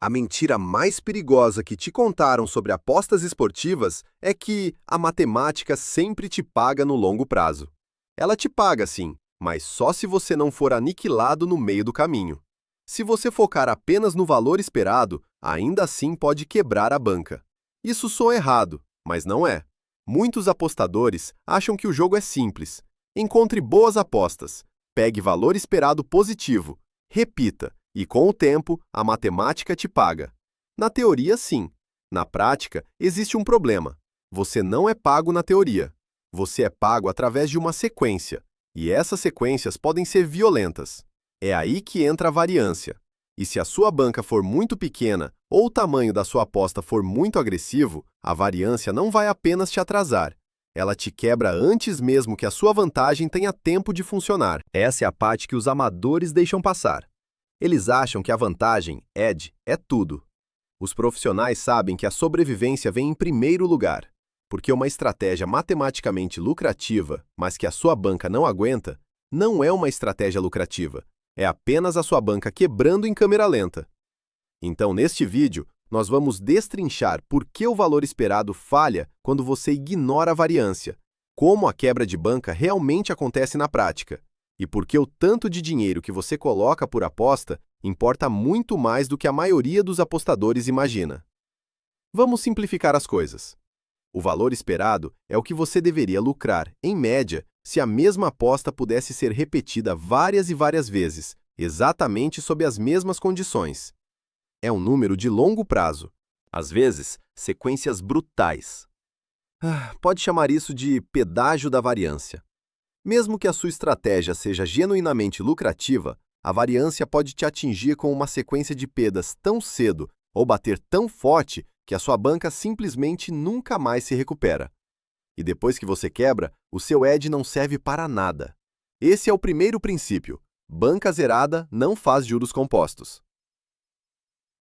A mentira mais perigosa que te contaram sobre apostas esportivas é que a matemática sempre te paga no longo prazo. Ela te paga, sim, mas só se você não for aniquilado no meio do caminho. Se você focar apenas no valor esperado, ainda assim pode quebrar a banca. Isso soa errado, mas não é. Muitos apostadores acham que o jogo é simples. Encontre boas apostas, pegue valor esperado positivo, repita, e com o tempo, a matemática te paga. Na teoria, sim. Na prática, existe um problema. Você não é pago na teoria. Você é pago através de uma sequência, e essas sequências podem ser violentas. É aí que entra a variância. E se a sua banca for muito pequena ou o tamanho da sua aposta for muito agressivo, a variância não vai apenas te atrasar. Ela te quebra antes mesmo que a sua vantagem tenha tempo de funcionar. Essa é a parte que os amadores deixam passar. Eles acham que a vantagem, edge, é tudo. Os profissionais sabem que a sobrevivência vem em primeiro lugar, porque uma estratégia matematicamente lucrativa, mas que a sua banca não aguenta, não é uma estratégia lucrativa, é apenas a sua banca quebrando em câmera lenta. Então, neste vídeo, nós vamos destrinchar por que o valor esperado falha quando você ignora a variância, como a quebra de banca realmente acontece na prática, e por que o tanto de dinheiro que você coloca por aposta importa muito mais do que a maioria dos apostadores imagina. Vamos simplificar as coisas. O valor esperado é o que você deveria lucrar, em média, se a mesma aposta pudesse ser repetida várias e várias vezes, exatamente sob as mesmas condições. É um número de longo prazo. Às vezes, sequências brutais. Pode chamar isso de pedágio da variância. Mesmo que a sua estratégia seja genuinamente lucrativa, a variância pode te atingir com uma sequência de perdas tão cedo ou bater tão forte que a sua banca simplesmente nunca mais se recupera. E depois que você quebra, o seu edge não serve para nada. Esse é o primeiro princípio. Banca zerada não faz juros compostos.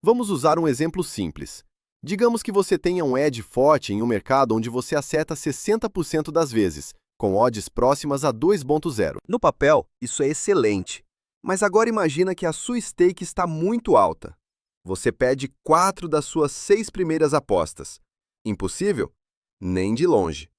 Vamos usar um exemplo simples. Digamos que você tenha um edge forte em um mercado onde você acerta 60% das vezes, com odds próximas a 2.0. No papel, isso é excelente. Mas agora imagina que a sua stake está muito alta. Você perde 4 das suas 6 primeiras apostas. Impossível? Nem de longe.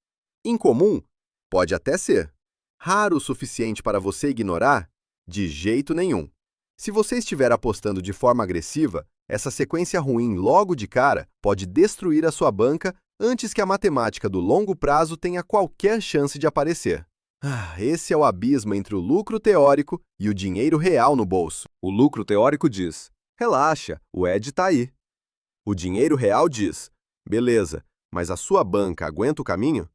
Incomum? Pode até ser. Raro o suficiente para você ignorar? De jeito nenhum. Se você estiver apostando de forma agressiva, essa sequência ruim logo de cara pode destruir a sua banca antes que a matemática do longo prazo tenha qualquer chance de aparecer. Esse é o abismo entre o lucro teórico e o dinheiro real no bolso. O lucro teórico diz, relaxa, o edge está aí. O dinheiro real diz, beleza, mas a sua banca aguenta o caminho?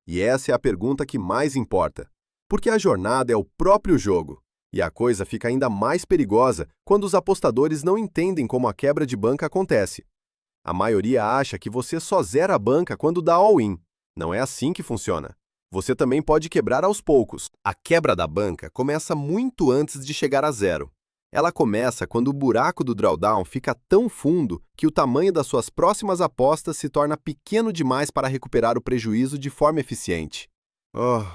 E essa é a pergunta que mais importa, porque a jornada é o próprio jogo. E a coisa fica ainda mais perigosa quando os apostadores não entendem como a quebra de banca acontece. A maioria acha que você só zera a banca quando dá all-in. Não é assim que funciona. Você também pode quebrar aos poucos. A quebra da banca começa muito antes de chegar a zero. Ela começa quando o buraco do drawdown fica tão fundo que o tamanho das suas próximas apostas se torna pequeno demais para recuperar o prejuízo de forma eficiente.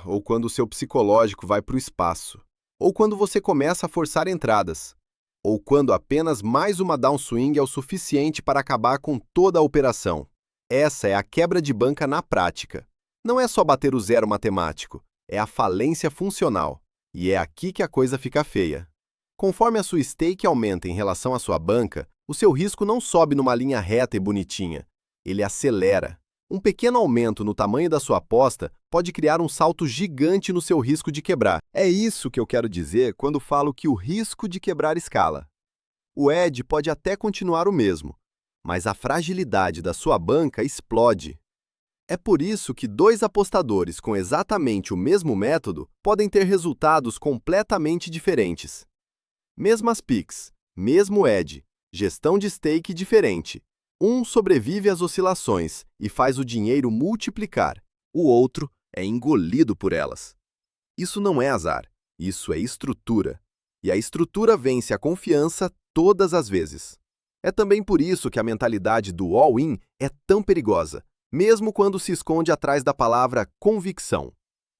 Ou quando o seu psicológico vai para o espaço. Ou quando você começa a forçar entradas. Ou quando apenas mais uma downswing é o suficiente para acabar com toda a operação. Essa é a quebra de banca na prática. Não é só bater o zero matemático, é a falência funcional. E é aqui que a coisa fica feia. Conforme a sua stake aumenta em relação à sua banca, o seu risco não sobe numa linha reta e bonitinha. Ele acelera. Um pequeno aumento no tamanho da sua aposta pode criar um salto gigante no seu risco de quebrar. É isso que eu quero dizer quando falo que o risco de quebrar escala. O edge pode até continuar o mesmo, mas a fragilidade da sua banca explode. É por isso que dois apostadores com exatamente o mesmo método podem ter resultados completamente diferentes. Mesmas picks, mesmo edge, gestão de stake diferente. Um sobrevive às oscilações e faz o dinheiro multiplicar. O outro é engolido por elas. Isso não é azar, isso é estrutura. E a estrutura vence a confiança todas as vezes. É também por isso que a mentalidade do all-in é tão perigosa, mesmo quando se esconde atrás da palavra convicção.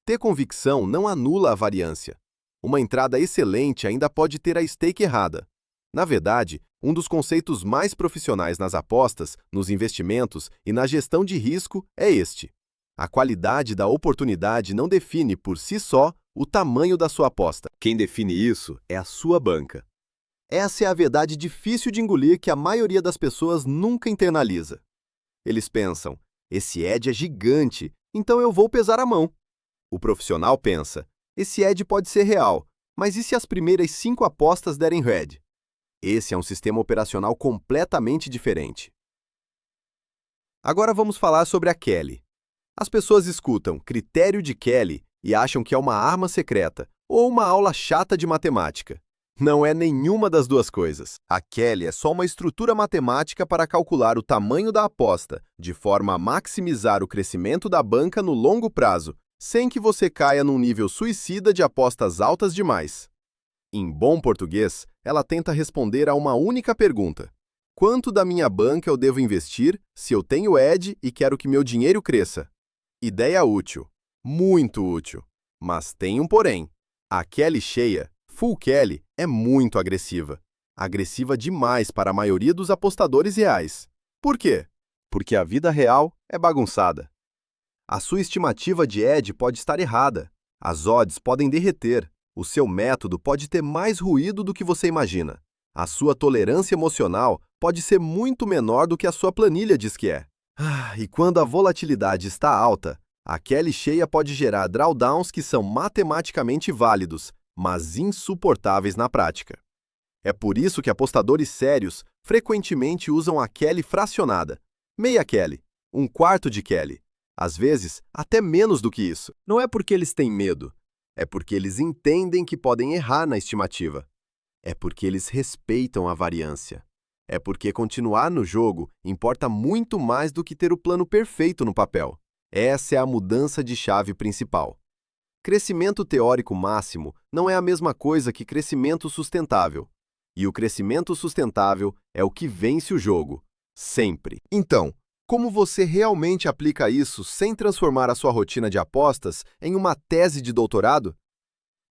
Ter convicção não anula a variância. Uma entrada excelente ainda pode ter a stake errada. Na verdade, um dos conceitos mais profissionais nas apostas, nos investimentos e na gestão de risco é este: a qualidade da oportunidade não define por si só o tamanho da sua aposta. Quem define isso é a sua banca. Essa é a verdade difícil de engolir que a maioria das pessoas nunca internaliza. Eles pensam: esse edge é gigante, então eu vou pesar a mão. O profissional pensa: esse edge pode ser real, mas e se as primeiras 5 apostas derem red? Esse é um sistema operacional completamente diferente. Agora vamos falar sobre a Kelly. As pessoas escutam critério de Kelly e acham que é uma arma secreta ou uma aula chata de matemática. Não é nenhuma das duas coisas. A Kelly é só uma estrutura matemática para calcular o tamanho da aposta, de forma a maximizar o crescimento da banca no longo prazo, sem que você caia num nível suicida de apostas altas demais. Em bom português, ela tenta responder a uma única pergunta: quanto da minha banca eu devo investir se eu tenho edge e quero que meu dinheiro cresça? Ideia útil, muito útil. Mas tem um porém: a Kelly cheia, Full Kelly, é muito agressiva. Agressiva demais para a maioria dos apostadores reais. Por quê? Porque a vida real é bagunçada. A sua estimativa de edge pode estar errada. As odds podem derreter. O seu método pode ter mais ruído do que você imagina. A sua tolerância emocional pode ser muito menor do que a sua planilha diz que é. E quando a volatilidade está alta, a Kelly cheia pode gerar drawdowns que são matematicamente válidos, mas insuportáveis na prática. É por isso que apostadores sérios frequentemente usam a Kelly fracionada, meia Kelly, um quarto de Kelly, às vezes até menos do que isso. Não é porque eles têm medo, é porque eles entendem que podem errar na estimativa. É porque eles respeitam a variância. É porque continuar no jogo importa muito mais do que ter o plano perfeito no papel. Essa é a mudança de chave principal. Crescimento teórico máximo não é a mesma coisa que crescimento sustentável. E o crescimento sustentável é o que vence o jogo, sempre. Então, como você realmente aplica isso sem transformar a sua rotina de apostas em uma tese de doutorado?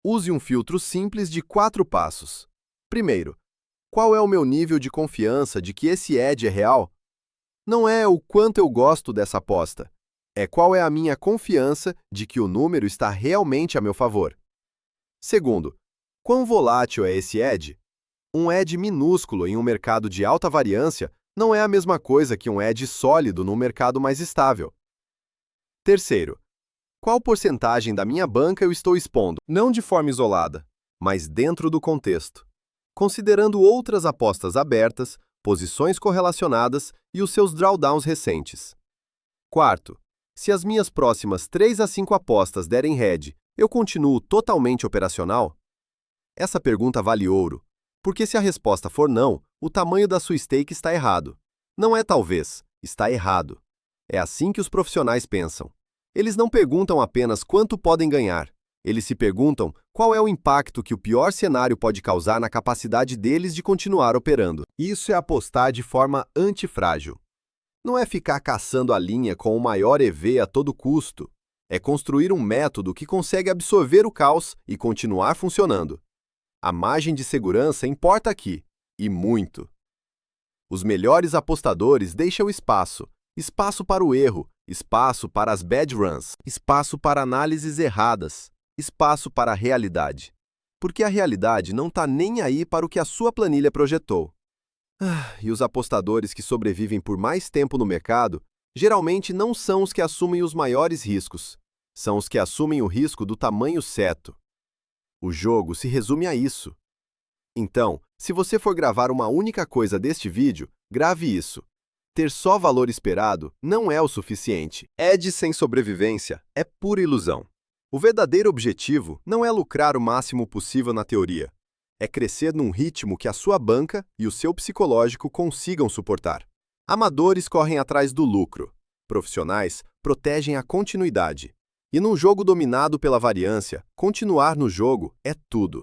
Use um filtro simples de 4 passos. Primeiro, qual é o meu nível de confiança de que esse edge é real? Não é o quanto eu gosto dessa aposta. É qual é a minha confiança de que o número está realmente a meu favor. Segundo, quão volátil é esse edge? Um edge minúsculo em um mercado de alta variância não é a mesma coisa que um edge sólido num mercado mais estável. Terceiro, qual porcentagem da minha banca eu estou expondo? Não de forma isolada, mas dentro do contexto, considerando outras apostas abertas, posições correlacionadas e os seus drawdowns recentes. Quarto, se as minhas próximas 3 a 5 apostas derem red, eu continuo totalmente operacional? Essa pergunta vale ouro, porque se a resposta for não, o tamanho da sua stake está errado. Não é talvez, está errado. É assim que os profissionais pensam. Eles não perguntam apenas quanto podem ganhar. Eles se perguntam qual é o impacto que o pior cenário pode causar na capacidade deles de continuar operando. Isso é apostar de forma antifrágil. Não é ficar caçando a linha com o maior EV a todo custo. É construir um método que consegue absorver o caos e continuar funcionando. A margem de segurança importa aqui, e muito. Os melhores apostadores deixam espaço, espaço para o erro, espaço para as bad runs, espaço para análises erradas, espaço para a realidade. Porque a realidade não está nem aí para o que a sua planilha projetou. E os apostadores que sobrevivem por mais tempo no mercado, geralmente não são os que assumem os maiores riscos, são os que assumem o risco do tamanho certo. O jogo se resume a isso. Então, se você for gravar uma única coisa deste vídeo, grave isso. Ter só valor esperado não é o suficiente. Edge sem sobrevivência é pura ilusão. O verdadeiro objetivo não é lucrar o máximo possível na teoria. É crescer num ritmo que a sua banca e o seu psicológico consigam suportar. Amadores correm atrás do lucro. Profissionais protegem a continuidade. E num jogo dominado pela variância, continuar no jogo é tudo.